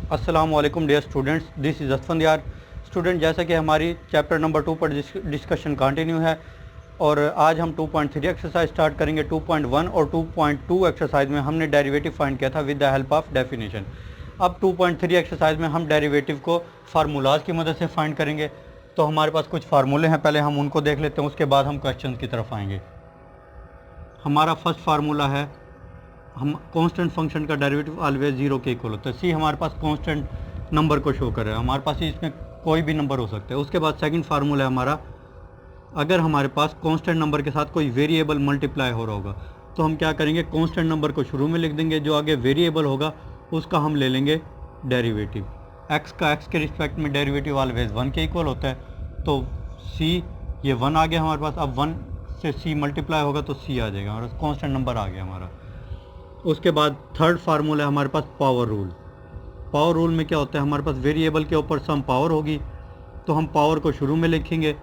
अस्सलामुअलैकुम dear students, this is Asfandiyar. Student, जैसा कि हमारी चैप्टर नंबर 2 पर डिस्कशन कंटिन्यू है और आज हम 2.3 एक्सरसाइज स्टार्ट करेंगे। 2.1 और 2.2 एक्सरसाइज में हमने डेरिवेटिव फाइंड किया था with the help of definition. अब 2.3 एक्सरसाइज में हम डेरिवेटिव को फार्मूलाज की मदद से फाइंड करेंगे। तो हमारे पास कुछ फार्मूले हैं, पहले हम उनको देख लेते हैं, उसके बाद हम क्वेश्चन की तरफ आएंगे। हमारा फर्स्ट फार्मूला है, हम कांस्टेंट फंक्शन का डेरिवेटिव ऑलवेज जीरो के इक्वल होता है। सी हमारे पास कांस्टेंट नंबर को शो कर रहा है, हमारे पास इसमें कोई भी नंबर हो सकता है। उसके बाद सेकंड फार्मूला है हमारा, अगर हमारे पास कांस्टेंट नंबर के साथ कोई वेरिएबल मल्टीप्लाई हो रहा होगा तो हम क्या करेंगे, कांस्टेंट नंबर को शुरू में लिख देंगे, जो आगे वेरिएबल होगा उसका हम ले लेंगे डेरिवेटिव। एक्स का एक्स के रिस्पेक्ट में डेरिवेटिव ऑलवेज 1 के इक्वल होता है। तो सी ये 1 आ गया हमारे पास, अब 1 से सी मल्टीप्लाई होगा तो सी आ जाएगा और कांस्टेंट नंबर आ गया हमारा। उसके बाद थर्ड फार्मूला है हमारे पास पावर रूल। पावर रूल में क्या होता है, हमारे पास वेरिएबल के ऊपर सम पावर होगी तो हम पावर को शुरू में लिखेंगे।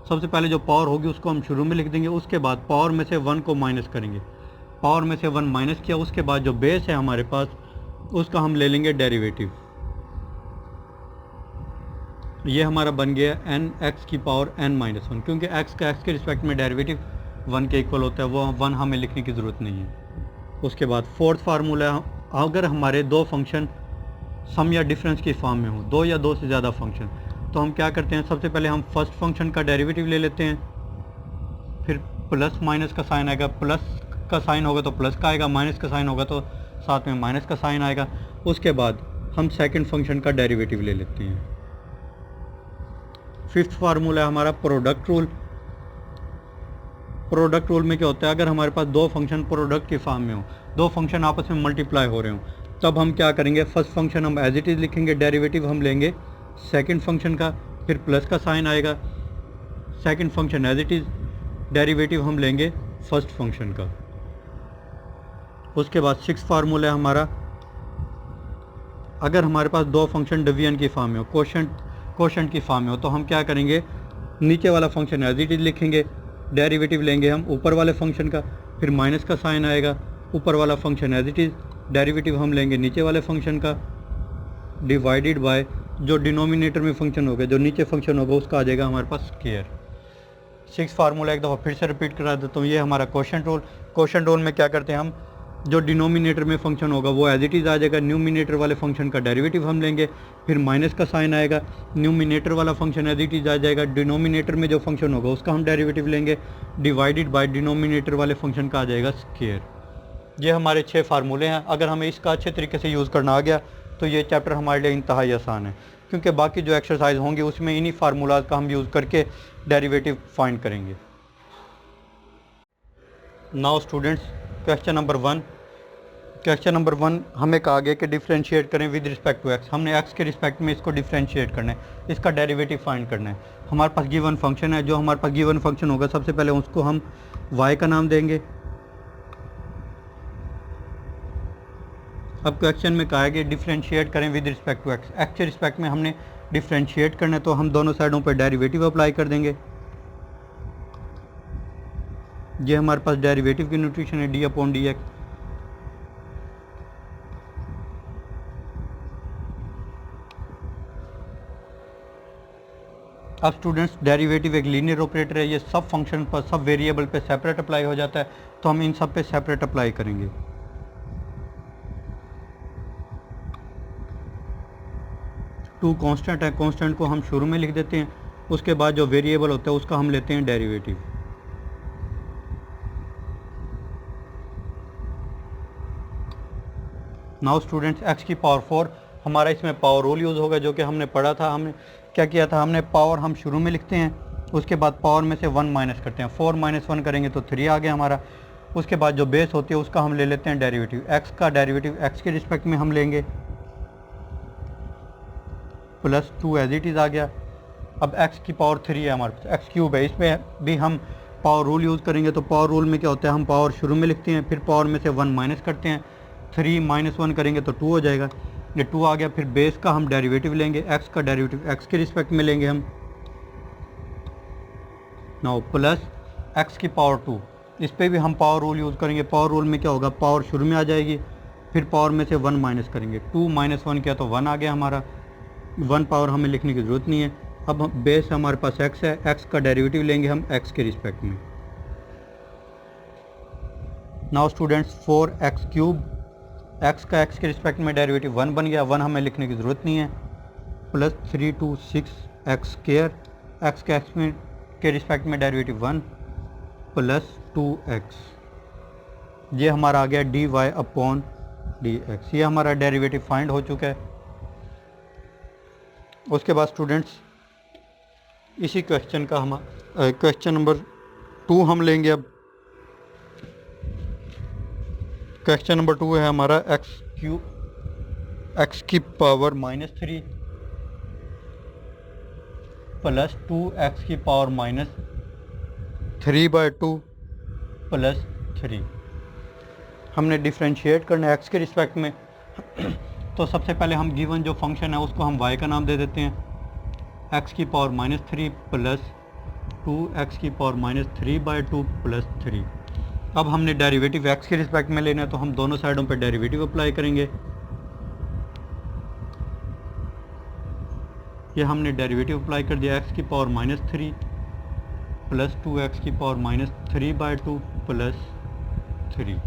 सबसे पहले जो पावर होगी उसको हम शुरू में लिख देंगे, उसके बाद पावर में से 1 को माइनस करेंगे। पावर में से 1 माइनस किया, उसके बाद जो बेस है हमारे पास उसका हम ले लेंगे डेरिवेटिव। ये हमारा बन गया एन एक्स की पावर n-1, क्योंकि एक्स का एक्स के रिस्पेक्ट में डेरिवेटिव 1 के इक्वल होता है, वो 1 हमें लिखने की ज़रूरत नहीं है। उसके बाद फोर्थ फार्मूला, अगर हमारे दो फंक्शन सम या डिफरेंस की फॉर्म में हो, दो या दो से ज़्यादा फंक्शन, तो हम क्या करते हैं, सबसे पहले हम फर्स्ट फंक्शन का डेरिवेटिव ले लेते हैं, फिर प्लस माइनस का साइन आएगा, प्लस का साइन होगा तो प्लस का आएगा, माइनस का साइन होगा तो साथ में माइनस का साइन आएगा। उसके बाद हम सेकंड फंक्शन का डेरिवेटिव ले लेते हैं। फिफ्थ फार्मूला है हमारा प्रोडक्ट रूल। प्रोडक्ट रूल में क्या होता है, अगर हमारे पास दो फंक्शन प्रोडक्ट की फॉर्म में हो, दो फंक्शन आपस में मल्टीप्लाई हो रहे हो, तब हम क्या करेंगे, फर्स्ट फंक्शन हम एज इट इज़ लिखेंगे, डेरिवेटिव हम लेंगे सेकंड फंक्शन का, फिर प्लस का साइन आएगा, second function as it is, derivative हम लेंगे फर्स्ट फंक्शन का। उसके बाद सिक्स फार्मूला है हमारा, अगर हमारे पास दो फंक्शन डिवीजन की फॉर्म में हो, कोशेंट की फॉर्म में हो, तो हम क्या करेंगे, नीचे वाला फंक्शन एज इट इज़ लिखेंगे, डेरिवेटिव लेंगे हम ऊपर वाले फंक्शन का, फिर माइनस का साइन आएगा, ऊपर वाला function as it is, derivative हम लेंगे नीचे वाले फंक्शन का, डिवाइडेड बाय जो डिनोमिनेटर में फंक्शन होगा, जो नीचे फंक्शन होगा उसका आ जाएगा हमारे पास स्क्वायर। सिक्स फार्मूला एक दफ़ा फिर से रिपीट करा देता हूँ, ये हमारा क्वोशंट रूल। क्वोशंट रूल में क्या करते हैं हम, जो डिनोमिनेटर में फंक्शन होगा वो एज इट इज़ आ जाएगा, न्यूमिनेटर वाले फंक्शन का डेरिवेटिव हम लेंगे, फिर माइनस का साइन आएगा, न्यूमिनेटर वाला फंक्शन एज इट इज़ आ जाएगा, डिनोमिनेटर में जो फंक्शन होगा उसका हम डेरिवेटिव लेंगे, डिवाइडेड बाय डिनोमिनेटर वाले फंक्शन का आ जाएगा स्क्वायर। ये हमारे 6 फार्मूले हैं। अगर हमें इसका अच्छे तरीके से यूज़ करना आ गया तो ये चैप्टर हमारे लिए इंतहाई आसान है, क्योंकि बाकी जो एक्सरसाइज होंगी उसमें इन्हीं फार्मूलाज का हम यूज़ करके डेरिवेटिव फाइंड करेंगे। Now students, question number 1। Question number 1 हमें कहा गया कि डिफ्रेंशिएट करें विद रिस्पेक्ट टू एक्स। हमने एक्स के रिस्पेक्ट में इसको डिफ्रेंशिएट करना है, इसका डेरिवेटिव फाइंड करना है। हमारे पास गिवन फंक्शन है, जो हमारे पास गिवन फंक्शन होगा सबसे पहले उसको हम वाई का नाम देंगे। अब क्वेश्चन में कहा है कि डिफ्रेंशिएट करें with respect to x. X के रिस्पेक्ट में हमने डिफ्रेंशिएट करना है, तो हम दोनों साइडों पर डेरिवेटिव अप्लाई कर देंगे। ये हमारे पास डेरिवेटिव की नोटेशन है, डी अपॉन डी एक्स। अब स्टूडेंट्स, डेरिवेटिव एक लीनियर ऑपरेटर है, ये सब फंक्शन पर, सब वेरिएबल पे सेपरेट अप्लाई हो जाता है, तो हम इन सब पे सेपरेट अप्लाई करेंगे। टू कांस्टेंट है, कांस्टेंट को हम शुरू में लिख देते हैं, उसके बाद जो वेरिएबल होता है उसका हम लेते हैं डेरिवेटिव। नाउ स्टूडेंट्स, एक्स की पावर 4, हमारा इसमें पावर रूल यूज़ होगा, जो कि हमने पढ़ा था। हमने क्या किया था, हमने पावर हम शुरू में लिखते हैं, उसके बाद पावर में से 1 माइनस करते हैं, 4 - 1 करेंगे तो 3 आ गया हमारा। उसके बाद जो बेस होती है उसका हम ले लेते हैं डेरिवेटिव। एक्स का डेरिवेटिव एक्स के रिस्पेक्ट में हम लेंगे, प्लस 2 एज इट इज़ आ गया। अब एक्स की पावर 3 है हमारे पास, एक्स क्यूब है, इसमें भी हम पावर रूल यूज़ करेंगे। तो पावर रूल में क्या होता है, हम पावर शुरू में लिखते हैं, फिर पावर में से 1 माइनस करते हैं, 3 - 1 करेंगे तो 2 हो जाएगा, ये 2 आ गया। फिर बेस का हम डेरिवेटिव लेंगे, एक्स का डेरिवेटिव एक्स के रिस्पेक्ट में लेंगे हम, नाउ प्लस एक्स की पावर 2, इस पर भी हम पावर रूल यूज़ करेंगे। पावर रूल में क्या होगा, पावर शुरू में आ जाएगी, फिर पावर में से 1 माइनस करेंगे, 2 माइनस 1 किया तो 1 आ गया हमारा, 1 पावर हमें लिखने की ज़रूरत नहीं है। अब हम बेस हमारे पास x है, x का डेरिवेटिव लेंगे हम x के रिस्पेक्ट में। Now students 4x cube, x का x के रिस्पेक्ट में डेरिवेटिव 1 बन गया, 1 हमें लिखने की ज़रूरत नहीं है, plus 3 to 6x square, x के x के रिस्पेक्ट में डेरिवेटिव 1 प्लस 2x, ये हमारा आ गया dy अपॉन dx। ये हमारा डेरिवेटिव फाइंड हो चुका है। उसके बाद स्टूडेंट्स इसी क्वेश्चन का हम क्वेश्चन नंबर 2 हम लेंगे। अब क्वेश्चन नंबर 2 है हमारा x की पावर -3 प्लस 2x की पावर -3/2 प्लस 3। हमने डिफ्रेंशिएट करना है x के रिस्पेक्ट में। तो सबसे पहले हम गिवन जो फंक्शन है उसको हम y का नाम दे देते हैं, x की पावर -3 प्लस 2x की पावर -3/2 प्लस 3। अब हमने डेरिवेटिव x के रिस्पेक्ट में लेना है, तो हम दोनों साइडों पर डेरिवेटिव अप्लाई करेंगे। ये हमने डेरिवेटिव अप्लाई कर दिया, x की पावर -3 प्लस 2x की पावर -3/2 प्लस 3।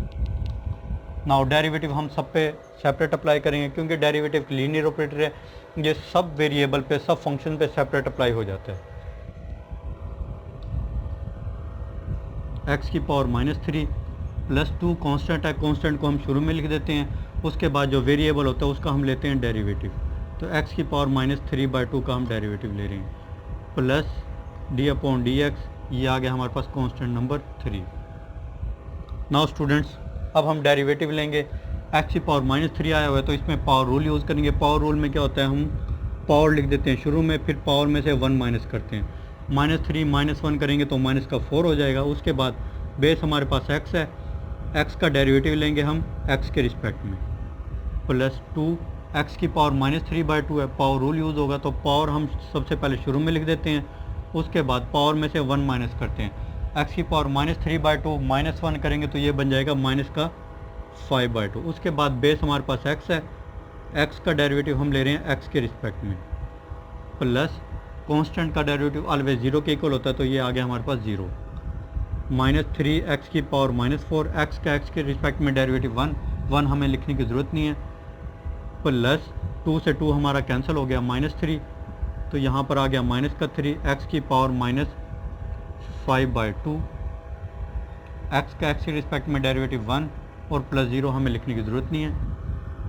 नाउ डेरिवेटिव हम सब पे सेपरेट अप्लाई करेंगे, क्योंकि डेरिवेटिव लीनियर ऑपरेटर है, ये सब वेरिएबल पे, सब फंक्शन पे सेपरेट अप्लाई हो जाता है। x की पावर -3 प्लस 2 कांस्टेंट है, कांस्टेंट को हम शुरू में लिख देते हैं, उसके बाद जो वेरिएबल होता है उसका हम लेते हैं डेरिवेटिव। तो x की पावर -3/2 का हम डेरिवेटिव ले रहे हैं, प्लस d/dx, ये आ गया हमारे पास कांस्टेंट नंबर 3। नाउ स्टूडेंट्स अब हम डेरिवेटिव लेंगे, x की पावर -3 आया हुआ है तो इसमें पावर रूल यूज़ करेंगे। पावर रूल में क्या होता है, हम पावर लिख देते हैं शुरू में, फिर पावर में से 1 माइनस करते हैं, -3 -1 करेंगे तो माइनस का 4 हो जाएगा। उसके बाद बेस हमारे पास x है, x का डेरिवेटिव लेंगे हम x के रिस्पेक्ट में, प्लस 2x की पावर -3/2 है, पावर रूल यूज़ होगा तो पावर हम सबसे पहले शुरू में लिख देते हैं, उसके बाद पावर में से 1 माइनस करते हैं। x की पावर -3/2 -1 करेंगे तो ये बन जाएगा माइनस का 5/2। उसके बाद बेस हमारे पास x है, x का डेरिवेटिव हम ले रहे हैं x के रिस्पेक्ट में, प्लस कांस्टेंट का डेरिवेटिव ऑलवेज 0 के इक्वल होता है तो ये आ गया हमारे पास 0, -3x की पावर -4, x का x के रिस्पेक्ट में डेरिवेटिव 1 हमें लिखने की ज़रूरत नहीं है, प्लस 2 से 2 हमारा कैंसिल हो गया, -3, तो यहाँ पर आ गया माइनस का 3, x की पावर -5/2, x का x के रिस्पेक्ट में डेरिवेटिव 1 और प्लस 0 हमें लिखने की ज़रूरत नहीं है,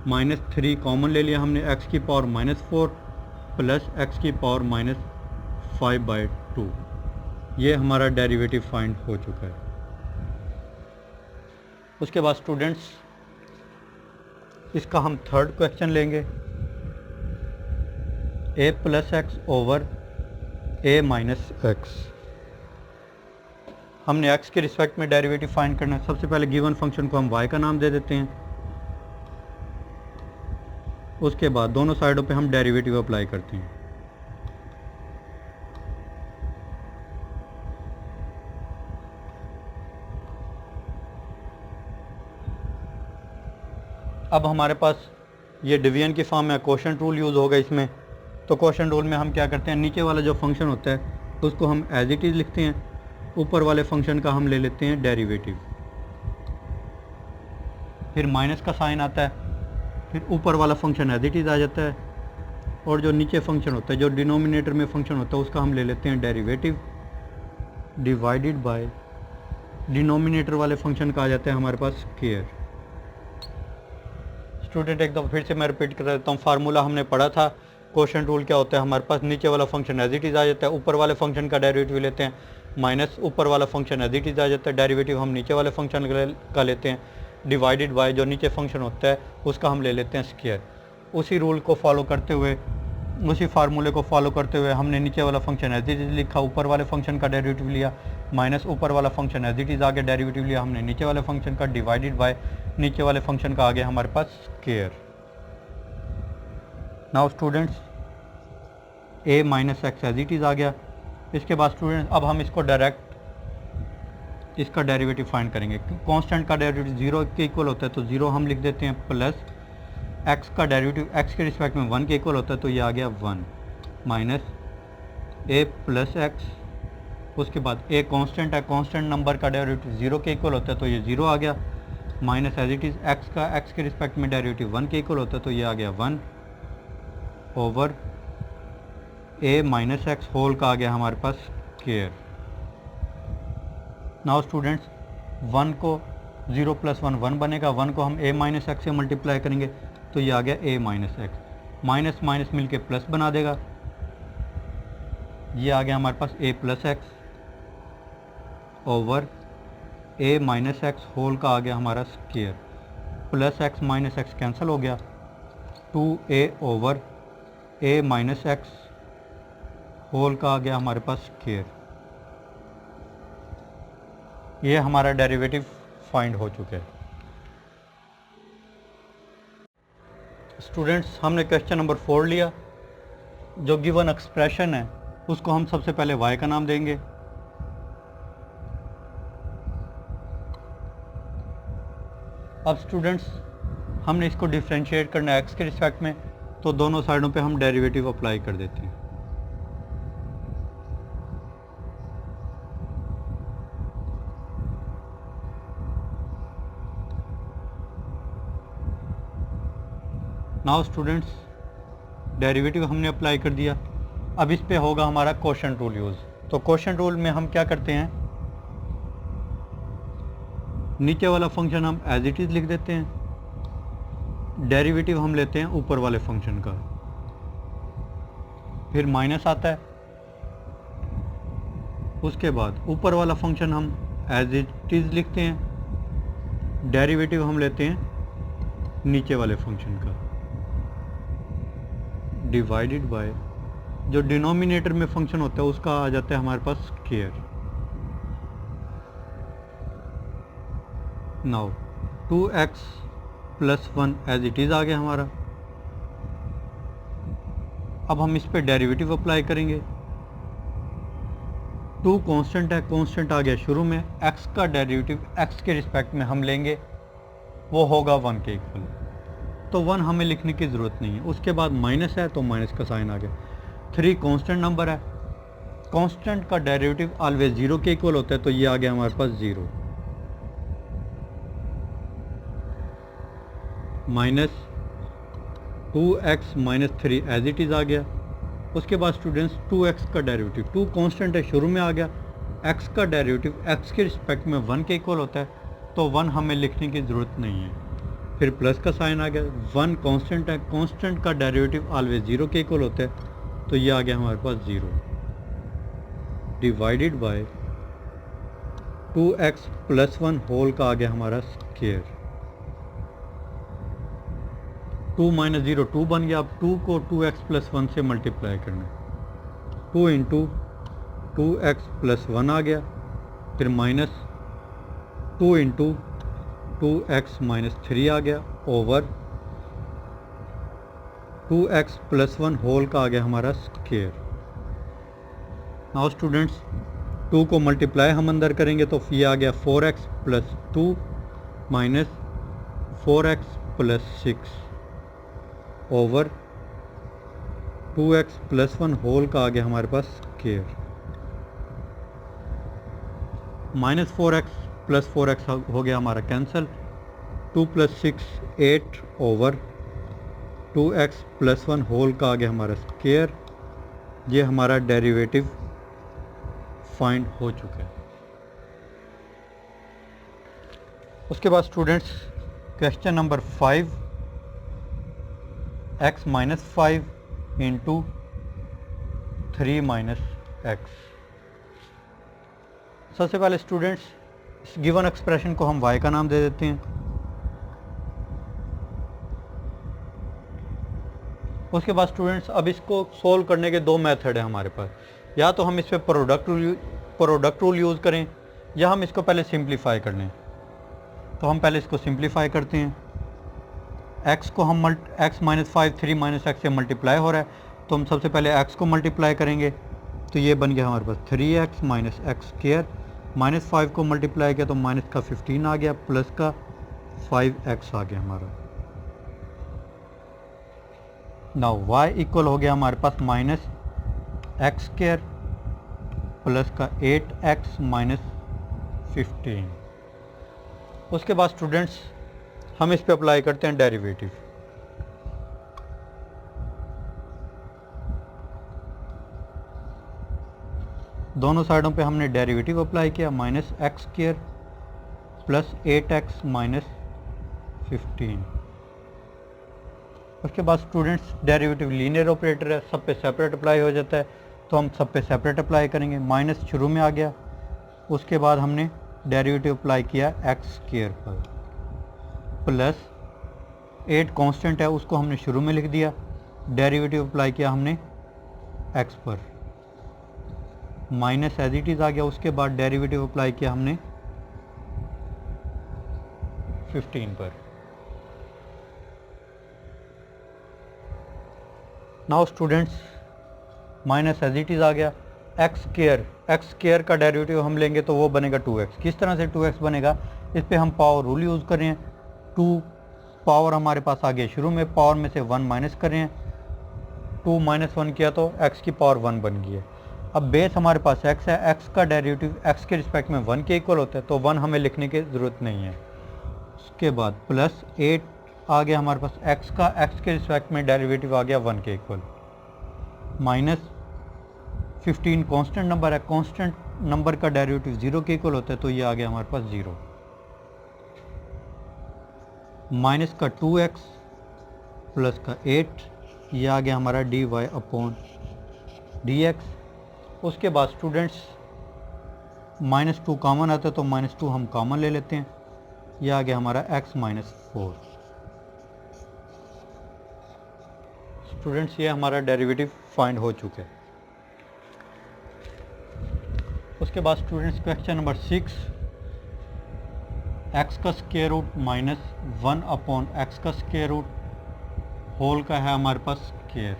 -3 कॉमन ले लिया हमने, x की पावर -4 प्लस x की पावर -5/2। ये हमारा डेरिवेटिव फाइंड हो चुका है। उसके बाद स्टूडेंट्स इसका हम थर्ड क्वेश्चन लेंगे, a + x over a - x। हमने x के रिस्पेक्ट में डेरिवेटिव फाइंड करना है। सबसे पहले गिवन फंक्शन को हम y का नाम दे देते हैं, उसके बाद दोनों साइडों पे हम डेरिवेटिव अप्लाई करते हैं। अब हमारे पास ये डिवीजन की फॉर्म में क्वोशंट रूल यूज़ होगा इसमें। तो क्वोशंट रूल में हम क्या करते हैं, नीचे वाला जो फंक्शन होता है उसको हम एज इट इज़ लिखते हैं, ऊपर वाले फंक्शन का हम ले लेते हैं डेरिवेटिव, फिर माइनस का साइन आता है, फिर ऊपर वाला फंक्शन एज इट इज़ आ जाता है, और जो नीचे फंक्शन होता है, जो डिनोमिनेटर में फंक्शन होता है, उसका हम ले लेते हैं डेरिवेटिव डिवाइडेड बाय डिनोमिनेटर वाले फंक्शन का आ जाता है हमारे पास स्क्वायर। स्टूडेंट एक दफ़ा फिर से मैं रिपीट कर देता हूँ, फार्मूला हमने पढ़ा था, क्वोशंट रूल क्या होता है, हमारे पास नीचे वाला फंक्शन एज इट इज़ आ जाता है, ऊपर वाले फंक्शन का डेरिवेटिव लेते हैं, माइनस ऊपर वाला फंक्शन एज इट इज़ आ जाता है, डेरिवेटिव हम नीचे वाले फंक्शन का लेते हैं, डिवाइडेड बाय जो नीचे फंक्शन होता है उसका हम ले लेते हैं स्क्वायर। उसी रूल को फॉलो करते हुए, उसी फार्मूले को फॉलो करते हुए हमने नीचे वाला फंक्शन एज इट इज़ लिखा, ऊपर वाले फंक्शन का डेरिवेटिव लिया, माइनस ऊपर वाला फंक्शन एज इट इज़ आगे डेरिवेटिव लिया हमने नीचे वाले फंक्शन का, डिवाइडेड बाय नीचे वाले फंक्शन का आगे हमारे पास square. Now students a - x as it is आ गया। इसके बाद स्टूडेंट्स अब हम इसको डायरेक्ट इसका डेरिवेटिव फाइंड करेंगे। कांस्टेंट का डेरिवेटिव 0 के इक्वल होता है तो 0 हम लिख देते हैं, प्लस x का डेरिवेटिव x के रिस्पेक्ट में 1 के इक्वल होता है तो ये आ गया 1 माइनस a प्लस x, उसके बाद a कांस्टेंट है, कांस्टेंट नंबर का डेरिवेटिव 0 के इक्वल होता है तो ये 0 आ गया, minus as it is x का x के रिस्पेक्ट में डेरिवेटिव 1 के इक्वल होता है तो ये आ गया 1 over a minus x whole का आ गया हमारे पास स्क्वायर। नाउ स्टूडेंट्स 1 को 0 प्लस 1 1 बनेगा, 1 को हम a माइनस एक्स से मल्टीप्लाई करेंगे तो ये आ गया a minus x, minus minus मिल के प्लस बना देगा, ये आ गया हमारे पास a plus x over a minus x whole का आ गया हमारा square, plus x minus x cancel हो गया, 2a over a minus x whole का आ गया हमारे पास स्क्वायर। ये हमारा डेरिवेटिव फाइंड हो चुका है। स्टूडेंट्स हमने क्वेश्चन नंबर 4 लिया, जो गिवन एक्सप्रेशन है उसको हम सबसे पहले y का नाम देंगे, अब स्टूडेंट्स हमने इसको डिफ्रेंशिएट करना है x के रिस्पेक्ट में, तो दोनों साइडों पे हम डेरिवेटिव अप्लाई कर देते हैं। नाउ स्टूडेंट्स डेरिवेटिव हमने अप्लाई कर दिया, अब इस पे होगा हमारा क्वोशंट रूल यूज़। तो क्वोशंट रूल में हम क्या करते हैं, नीचे वाला फंक्शन हम एज इट इज़ लिख देते हैं, डेरिवेटिव हम लेते हैं ऊपर वाले फंक्शन का, फिर माइनस आता है, उसके बाद ऊपर वाला फंक्शन हम एज इट इज़ लिखते हैं, डेरिवेटिव हम लेते हैं नीचे वाले फंक्शन का, डिवाइडेड बाय जो डिनोमिनेटर में फंक्शन होता है उसका आ जाता है हमारे पास square. Now 2x plus 1 as it is आ गया हमारा, अब हम इस पे डेरिवेटिव अप्लाई करेंगे, 2 कांस्टेंट है, कांस्टेंट आ गया शुरू में, x का डेरिवेटिव x के रिस्पेक्ट में हम लेंगे वो होगा 1 के इक्वल, तो 1 हमें लिखने की ज़रूरत नहीं है, उसके बाद माइनस है तो माइनस का साइन आ गया, 3 कांस्टेंट नंबर है, कांस्टेंट का डेरिवेटिव ऑलवेज 0 के इक्वल होता है तो ये आ गया हमारे पास 0, minus 2x minus 3 as it is आ गया, उसके बाद स्टूडेंट्स 2x का डेरिवेटिव, 2 कांस्टेंट है शुरू में आ गया, x का डेरिवेटिव x के रिस्पेक्ट में 1 के इक्वल होता है तो 1 हमें लिखने की ज़रूरत नहीं है, फिर प्लस का साइन आ गया, 1 कांस्टेंट है, कांस्टेंट का डेरिवेटिव ऑलवेज 0 के इक्वल होता है तो ये आ गया हमारे पास 0, divided by 2x plus 1 whole का आ गया हमारा स्क्वायर, 2 माइनस 0 2 बन गया, अब 2 को 2x प्लस 1 से मल्टीप्लाई करना, 2 इंटू 2x प्लस 1 आ गया, फिर माइनस 2 इंटू 2x माइनस 3 आ गया ओवर 2x प्लस 1 होल का आ गया हमारा स्क्वायर। नाउ स्टूडेंट्स 2 को मल्टीप्लाई हम अंदर करेंगे तो ये आ गया 4x plus 2 minus 4x plus 6 over 2x plus 1 whole का आ गया हमारे पास square, minus 4x plus 4x हो गया हमारा cancel, 2 plus 6 8 over 2x plus 1 whole का आ गया हमारा स्क्वायर। ये हमारा डेरिवेटिव फाइंड हो चुका है। उसके बाद students question number 5, x minus 5 into 3 minus x. सबसे पहले स्टूडेंट्स इस गिवन एक्सप्रेशन को हम y का नाम दे देते हैं, उसके बाद स्टूडेंट्स अब इसको सोल्व करने के 2 मेथड है हमारे पास, या तो हम इस पर प्रोडक्ट रूल यूज़ करें या हम इसको पहले सिंप्लीफाई कर लें। तो हम पहले इसको सिंप्लीफाई करते हैं, x को हम x माइनस 5 3 माइनस एक्स से मल्टीप्लाई हो रहा है तो हम सबसे पहले x को मल्टीप्लाई करेंगे तो ये बन गया हमारे पास 3x माइनस एक्स स्क्वायर -5 को मल्टीप्लाई किया तो माइनस का 15 आ गया, प्लस का 5x आ गया हमारा। नाउ y इक्वल हो गया हमारे पास -x² प्लस का 8x माइनस 15। उसके बाद स्टूडेंट्स हम इस पे अप्लाई करते हैं डेरिवेटिव। दोनों साइडों पे हमने डेरिवेटिव अप्लाई किया, -x² प्लस 8x माइनस 15। उसके बाद स्टूडेंट्स डेरिवेटिव लीनियर ऑपरेटर है, सब पे सेपरेट अप्लाई हो जाता है, तो हम सब पे सेपरेट अप्लाई करेंगे। माइनस शुरू में आ गया, उसके बाद हमने डेरिवेटिव अप्लाई किया x² पर, प्लस 8 कांस्टेंट है उसको हमने शुरू में लिख दिया, डेरिवेटिव अप्लाई किया हमने x पर, माइनस एज इट इज़ आ गया। उसके बाद डेरिवेटिव अप्लाई किया हमने 15 पर। Now students minus as it is आ गया, x² का डेरिवेटिव हम लेंगे तो वो बनेगा 2x। किस तरह से 2x बनेगा, इस पे हम पावर रूल यूज़ कर रहे हैं। 2 पावर हमारे पास आ गया, शुरू में पावर में से 1 माइनस कर रहे हैं, 2 माइनस 1 किया तो x की पावर 1 बन गई है। अब बेस हमारे पास x है, x का डेरिवेटिव x के रिस्पेक्ट में 1 के इक्वल होता है, तो 1 हमें लिखने की ज़रूरत नहीं है। उसके बाद प्लस 8 आ गया हमारे पास, x का x के रिस्पेक्ट में डेरिवेटिव आ गया 1 के इक्वल, माइनस 15 कांस्टेंट नंबर है, कांस्टेंट नंबर का डेरिवेटिव 0 के इक्वल होता है, तो ये आ गया हमारे पास 0, माइनस का 2x प्लस का 8, ये आ गया हमारा dy/dx। उसके बाद स्टूडेंट्स -2 कॉमन आता है, तो -2 हम कॉमन ले लेते हैं, यह आ गया हमारा x माइनस 4। स्टूडेंट्स ये हमारा डेरिवेटिव फाइंड हो चुका है। उसके बाद स्टूडेंट्स क्वेश्चन नंबर 6, x का स्क्वायर रूट -1/x का स्क्वायर रूट होल का है हमारे पास स्क्वायर।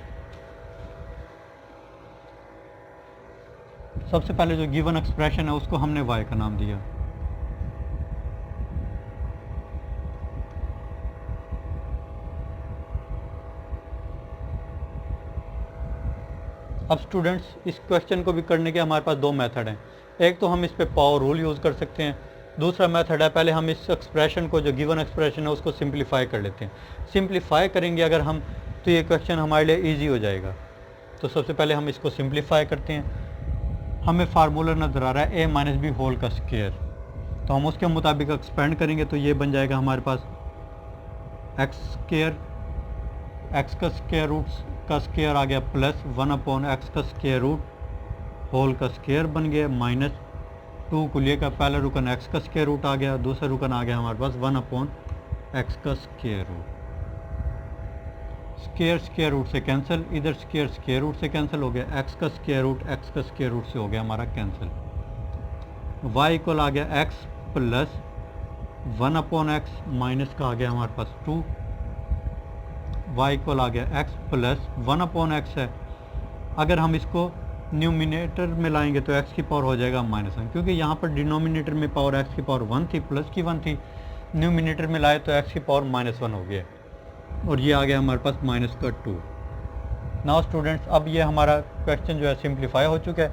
सबसे पहले जो गिवन एक्सप्रेशन है उसको हमने y का नाम दिया। अब स्टूडेंट्स इस क्वेश्चन को भी करने के हमारे पास दो मेथड हैं। एक तो हम इस पे पावर रूल यूज़ कर सकते हैं, दूसरा मेथड है पहले हम इस एक्सप्रेशन को, जो गिवन एक्सप्रेशन है उसको सिंप्लीफाई कर लेते हैं। सिंप्लीफाई करेंगे अगर हम, तो ये क्वेश्चन हमारे लिए ईजी हो जाएगा। तो सबसे पहले हम इसको सिंप्लीफाई करते हैं। हमें फार्मूला नज़र आ रहा है a माइनस बी होल का स्क्वायर, तो हम उसके मुताबिक एक्सपेंड करेंगे, तो ये बन जाएगा हमारे पास x² x का स्क्वायर रूट का स्क्वायर आ गया, प्लस 1/x का स्क्वायर रूट होल का स्क्वायर बन गया, माइनस 2 को लेकर पहला रुकन x का स्क्वायर रूट आ गया, दूसरा रुकन आ गया हमारे पास 1/x का स्क्वायर रूट। स्क्वायर रूट से कैंसिल, इधर स्क्वायर रूट से कैंसिल हो गया, x का स्क्वायर रूट x का स्क्वायर रूट से हो गया हमारा कैंसिल। y इक्वल आ गया x प्लस 1/x माइनस का आ गया हमारे पास 2, y इक्वल आ गया x प्लस 1/x है। अगर हम इसको न्यूमिनेटर में लाएंगे तो x की पावर हो जाएगा -1, क्योंकि यहाँ पर डिनोमिनेटर में पावर x की पावर 1 थी, प्लस की 1 थी, न्यूमिनेटर में लाए तो x की पावर -1 हो गया, और ये आ गया हमारे पास माइनस का 2। नाउ स्टूडेंट्स अब ये हमारा क्वेश्चन जो है सिंप्लीफाई हो चुका है।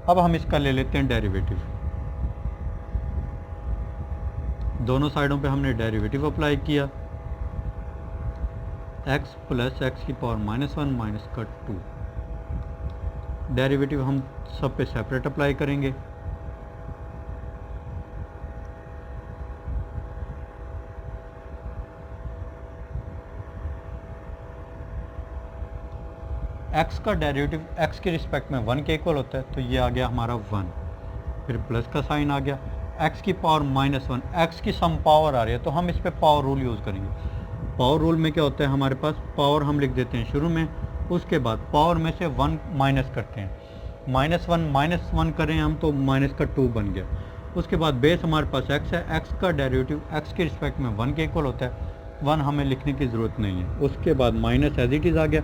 अब हम इसका ले लेते हैं डेरिवेटिव। दोनों साइडों पे हमने डेरिवेटिव अप्लाई किया, x प्लस x की पावर -1 माइनस का 2। डेरिवेटिव हम सब पे सेपरेट अप्लाई करेंगे। x का डेरिवेटिव x के रिस्पेक्ट में 1 के इक्वल होता है, तो ये आ गया हमारा 1, फिर प्लस का साइन आ गया, x की पावर -1, x की सम पावर आ रही है, तो हम इस पे पावर रूल यूज़ करेंगे। पावर रूल में क्या होता है, हमारे पास पावर हम लिख देते हैं शुरू में, उसके बाद पावर में से 1 माइनस करते हैं, -1 करें हम तो माइनस का 2 बन गया। उसके बाद बेस हमारे पास x है, x का डेरिवेटिव x के रिस्पेक्ट में 1 के इक्वल होता है, 1 हमें लिखने की ज़रूरत नहीं है। उसके बाद माइनस एज इट इज़ आ गया,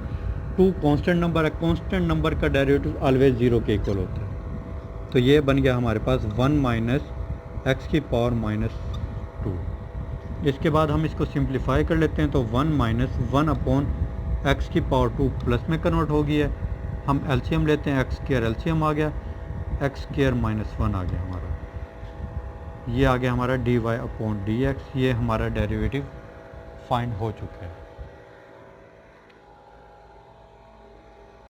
2 कांस्टेंट नंबर है, कांस्टेंट नंबर का डेरिवेटिव ऑलवेज 0 के इक्वल होता है, तो ये बन गया हमारे पास 1 माइनस एक्स की पावर माइनस 2। इसके बाद हम इसको सिंप्लीफाई कर लेते हैं, तो 1 माइनस 1 अपॉन एक्स की पावर 2 प्लस में कन्वर्ट हो गई है। हम एलसीएम लेते हैं, एक्स स्क्वायर एलसीएम आ गया, एक्स स्क्वायर माइनस 1 आ गया हमारा, ये आ गया हमारा dy अपॉन dx। ये हमारा डेरिवेटिव फाइंड हो चुका है।